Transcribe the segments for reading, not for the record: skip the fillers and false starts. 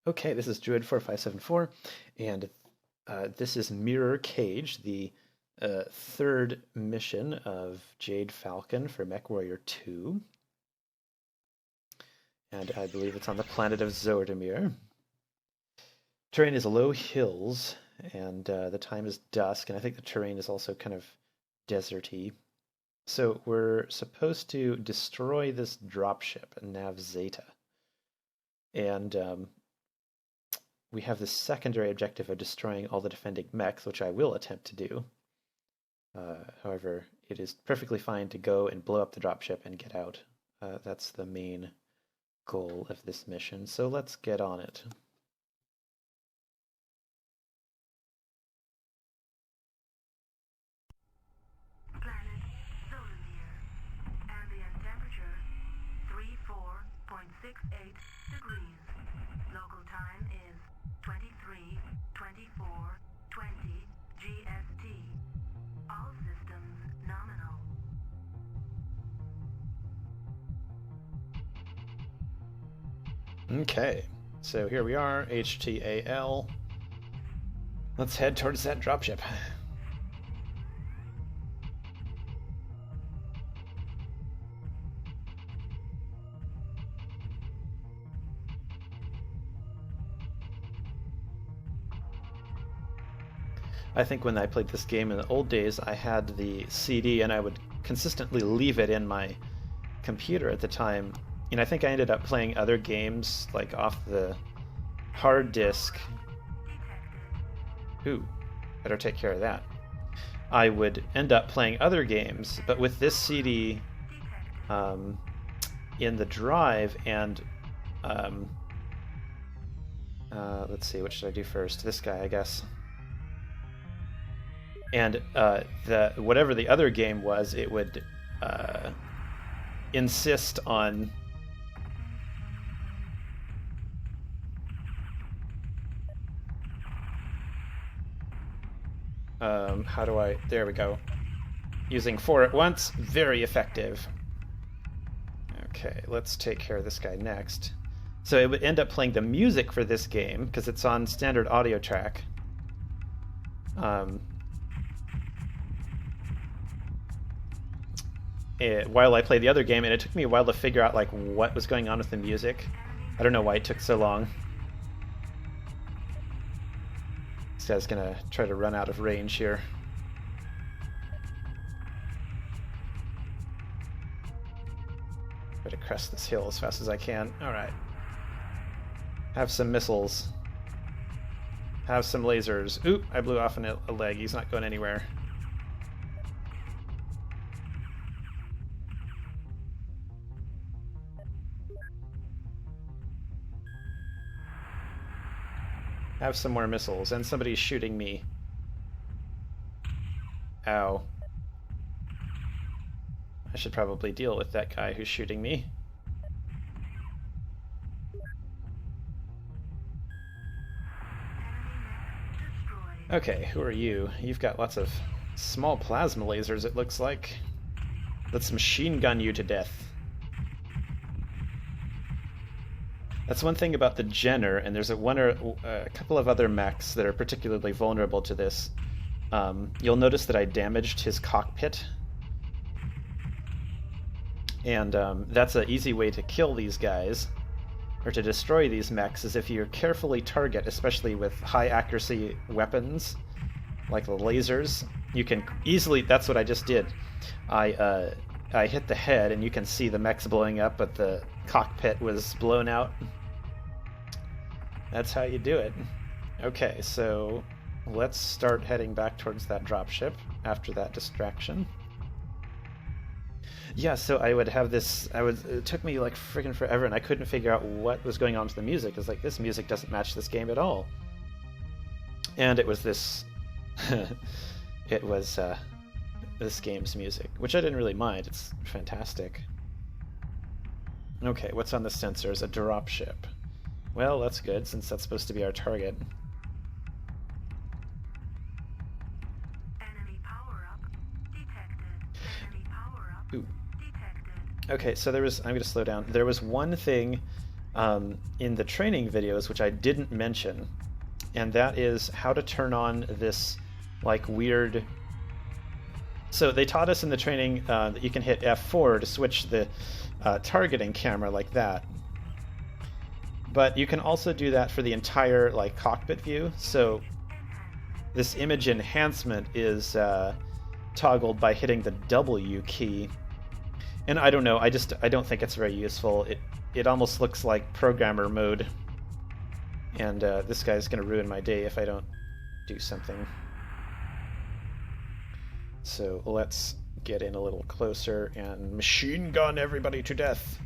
Okay, this is Druid4574, and this is Mirror Cage, the third mission of Jade Falcon for Mechwarrior 2. And I believe it's on the planet of Zordamir. Terrain is low hills, and the time is dusk, and I think the terrain is also kind of deserty. So we're supposed to destroy this dropship, Nav Zeta. And we have the secondary objective of destroying all the defending mechs, which I will attempt to do. However, it is perfectly fine to go and blow up the dropship and get out. That's the main goal of this mission, so let's get on it. Planet Zordamir. Ambient temperature 34.68 degrees. Local time is 23:24:20 GST. All systems nominal. Okay, so here we are, HTAL. Let's head towards that dropship. I think when I played this game in the old days, I had the CD and I would consistently leave it in my computer at the time. And I think I ended up playing other games, like off the hard disk. Ooh, better take care of that. I would end up playing other games, but with this CD in the drive, and let's see, what should I do first? This guy, I guess. And whatever the other game was, it would insist on how do I... There we go. Using 4 at once, very effective. Okay, let's take care of this guy next. So it would end up playing the music for this game, because it's on standard audio track. While I played the other game, and it took me a while to figure out like what was going on with the music. I don't know why it took so long. This guy's gonna try to run out of range here. Try to crest this hill as fast as I can. Alright. Have some missiles. Have some lasers. Oop, I blew off a leg. He's not going anywhere. Have some more missiles, and somebody's shooting me. Ow. I should probably deal with that guy who's shooting me. Okay, who are you? You've got lots of small plasma lasers, it looks like. Let's machine gun you to death. That's one thing about the Jenner, and there's a couple of other mechs that are particularly vulnerable to this. You'll notice that I damaged his cockpit. And that's an easy way to kill these guys, or to destroy these mechs, is if you carefully target, especially with high accuracy weapons, like the lasers. You can easily, that's what I just did. I hit the head, and you can see the mechs blowing up, but the cockpit was blown out. That's how you do it. Okay, so let's start heading back towards that dropship after that distraction. Yeah, so I would have this, it took me like freaking forever, and I couldn't figure out what was going on with the music. It's like, this music doesn't match this game at all. And it was this, it was this game's music, which I didn't really mind. It's fantastic. Okay, what's on the sensors? A dropship. Well, that's good, since that's supposed to be our target. Enemy power-up detected. Enemy power-up Ooh. detected. Okay, so there was... I'm going to slow down. There was one thing in the training videos, which I didn't mention, and that is how to turn on this like weird. So they taught us in the training that you can hit F4 to switch the targeting camera like that. But you can also do that for the entire like cockpit view. So this image enhancement is toggled by hitting the W key. And I don't know, I don't think it's very useful. It almost looks like programmer mode. And this guy's going to ruin my day if I don't do something. So let's get in a little closer and machine gun everybody to death.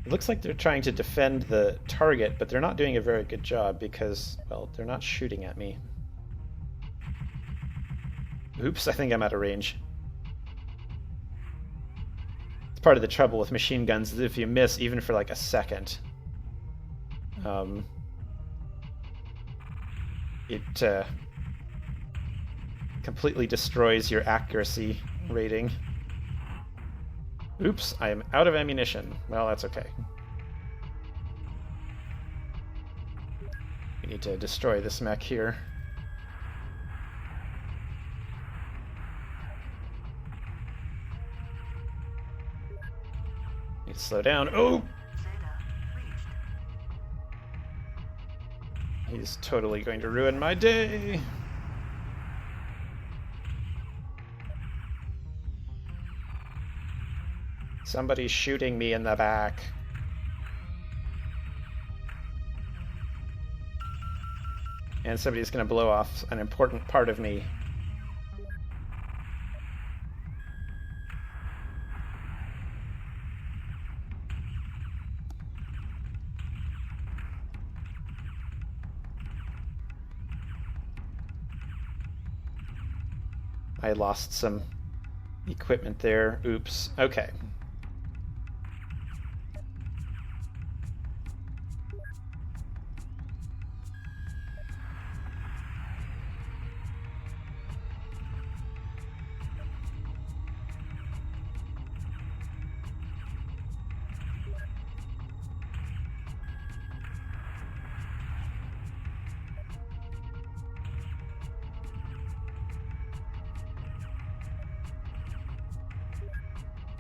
It looks like they're trying to defend the target, but they're not doing a very good job because, well, they're not shooting at me. Oops, I think I'm out of range. It's part of the trouble with machine guns is if you miss even for like a second, it completely destroys your accuracy rating. Oops, I am out of ammunition. Well, that's okay. We need to destroy this mech here. Need to slow down. Oh! He's totally going to ruin my day. Somebody's shooting me in the back. And somebody's going to blow off an important part of me. I lost some equipment there. Oops. Okay.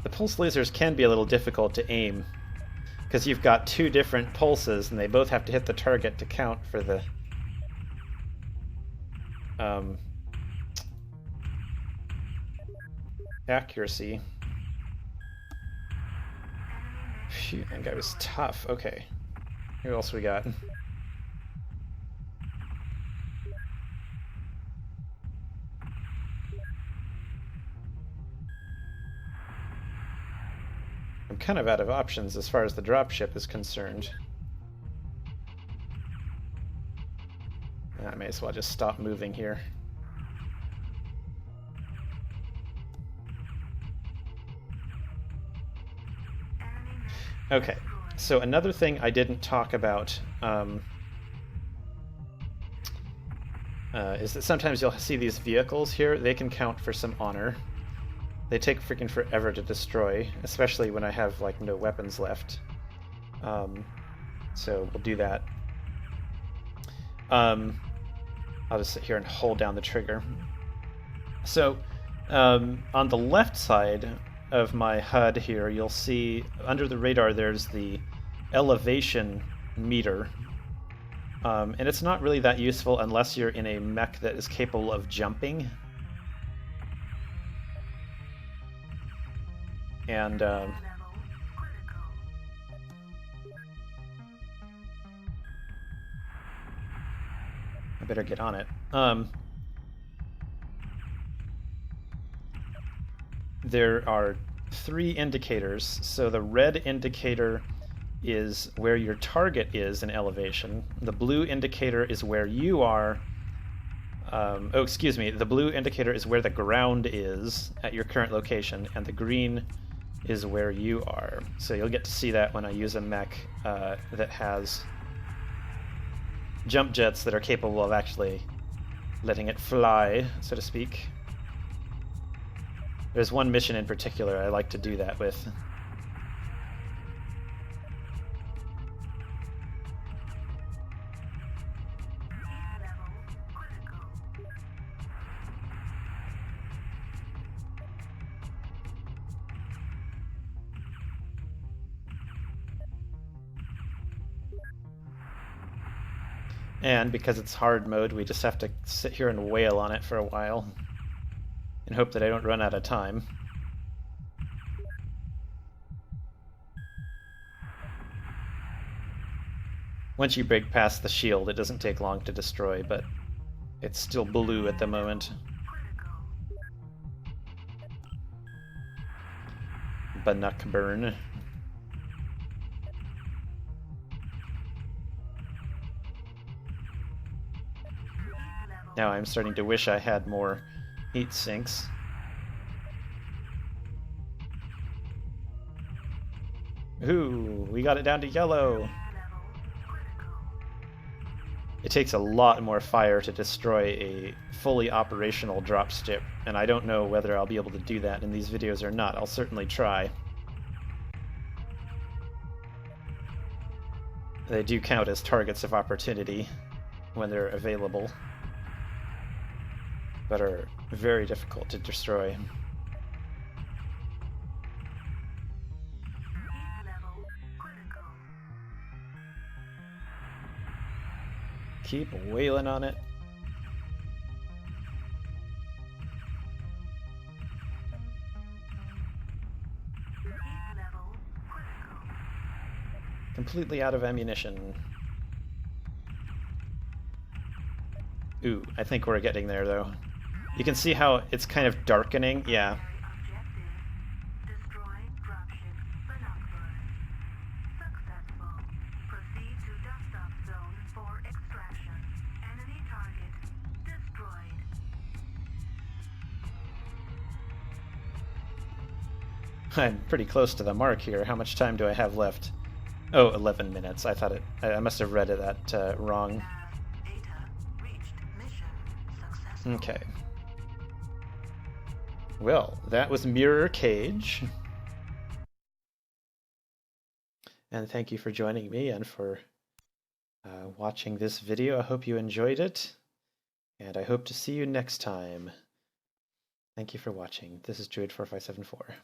The pulse lasers can be a little difficult to aim because you've got two different pulses and they both have to hit the target to count for the accuracy. Phew, that guy was tough. Okay. Who else we got? I'm kind of out of options as far as the dropship is concerned. I may as well just stop moving here. Okay, so another thing I didn't talk about is that sometimes you'll see these vehicles here. They can count for some honor. They take freaking forever to destroy, especially when I have like no weapons left. So we'll do that. I'll just sit here and hold down the trigger. So on the left side of my HUD here, you'll see under the radar there's the elevation meter. And it's not really that useful unless you're in a mech that is capable of jumping. And I better get on it. There are three indicators. So the red indicator is where your target is in elevation. The blue indicator is where you are. The blue indicator is where the ground is at your current location, and the green is where you are. So you'll get to see that when I use a mech that has jump jets that are capable of actually letting it fly, so to speak. There's one mission in particular I like to do that with. And because it's hard mode, we just have to sit here and wail on it for a while and hope that I don't run out of time. Once you break past the shield, it doesn't take long to destroy, but it's still blue at the moment. Bannockburn. Now I'm starting to wish I had more heat sinks. Ooh, we got it down to yellow. It takes a lot more fire to destroy a fully operational dropship, and I don't know whether I'll be able to do that in these videos or not. I'll certainly try. They do count as targets of opportunity when they're available, but are very difficult to destroy. Keep wailing on it. Completely out of ammunition. Ooh, I think we're getting there though. You can see how it's kind of darkening. Yeah. I'm pretty close to the mark here. How much time do I have left? Oh, 11 minutes. I thought I must have read that wrong. Okay. Well, that was Mirror Cage. And thank you for joining me and for watching this video. I hope you enjoyed it. And I hope to see you next time. Thank you for watching. This is Jade4574.